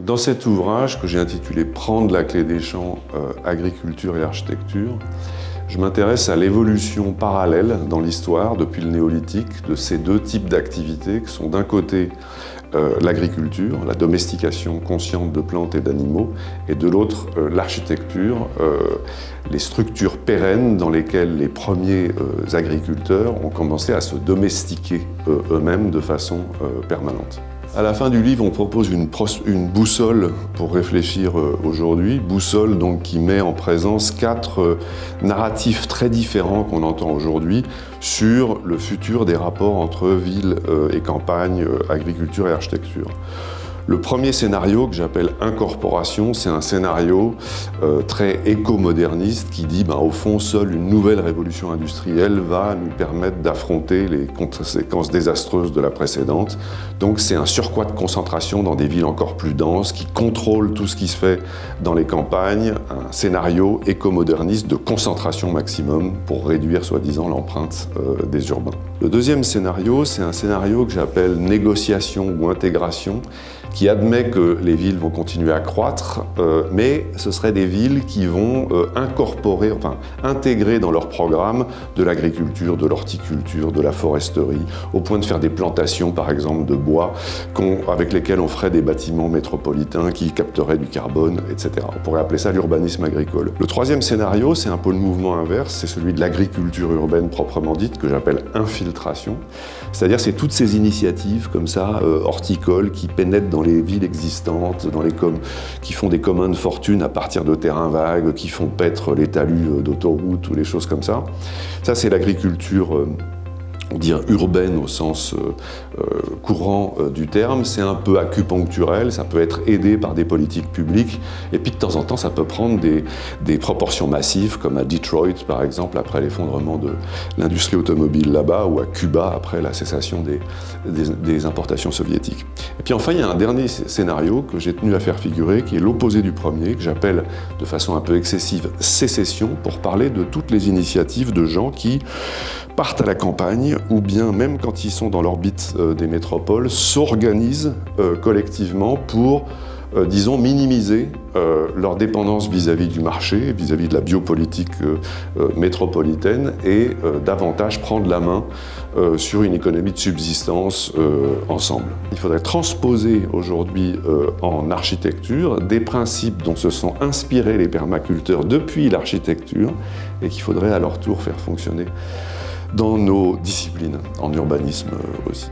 Dans cet ouvrage que j'ai intitulé « Prendre la clé des champs, agriculture et architecture », je m'intéresse à l'évolution parallèle dans l'histoire, depuis le néolithique, de ces deux types d'activités qui sont d'un côté l'agriculture, la domestication consciente de plantes et d'animaux, et de l'autre l'architecture, les structures pérennes dans lesquelles les premiers agriculteurs ont commencé à se domestiquer eux-mêmes de façon permanente. À la fin du livre, on propose une boussole pour réfléchir aujourd'hui, boussole donc qui met en présence 4 narratifs très différents qu'on entend aujourd'hui sur le futur des rapports entre ville et campagne, agriculture et architecture. Le premier scénario, que j'appelle incorporation, c'est un scénario très éco-moderniste qui dit au fond, seule une nouvelle révolution industrielle va nous permettre d'affronter les conséquences désastreuses de la précédente. Donc c'est un surcroît de concentration dans des villes encore plus denses qui contrôle tout ce qui se fait dans les campagnes, un scénario éco-moderniste de concentration maximum pour réduire soi-disant l'empreinte des urbains. Le deuxième scénario, c'est un scénario que j'appelle négociation ou intégration, qui admet que les villes vont continuer à croître, mais ce seraient des villes qui vont incorporer, enfin intégrer dans leur programme de l'agriculture, de l'horticulture, de la foresterie, au point de faire des plantations par exemple de bois avec lesquelles on ferait des bâtiments métropolitains qui capteraient du carbone, etc. On pourrait appeler ça l'urbanisme agricole. Le troisième scénario, c'est un peu le mouvement inverse, c'est celui de l'agriculture urbaine proprement dite, que j'appelle infiltration. C'est-à-dire c'est toutes ces initiatives comme ça, horticoles, qui pénètrent dans les villes existantes, qui font des communs de fortune à partir de terrains vagues, qui font paître les talus d'autoroutes ou les choses comme ça. Ça, c'est l'agriculture on dirait urbaine au sens courant du terme, c'est un peu acupuncturel, ça peut être aidé par des politiques publiques, et puis de temps en temps ça peut prendre des proportions massives, comme à Detroit par exemple, après l'effondrement de l'industrie automobile là-bas, ou à Cuba après la cessation des importations soviétiques. Et puis enfin il y a un dernier scénario que j'ai tenu à faire figurer, qui est l'opposé du premier, que j'appelle de façon un peu excessive sécession, pour parler de toutes les initiatives de gens qui partent à la campagne, ou bien même quand ils sont dans l'orbite des métropoles, s'organisent collectivement pour, disons, minimiser leur dépendance vis-à-vis du marché, vis-à-vis de la biopolitique métropolitaine, et davantage prendre la main sur une économie de subsistance ensemble. Il faudrait transposer aujourd'hui en architecture des principes dont se sont inspirés les permaculteurs depuis l'architecture, et qu'il faudrait à leur tour faire fonctionner dans nos disciplines, en urbanisme aussi.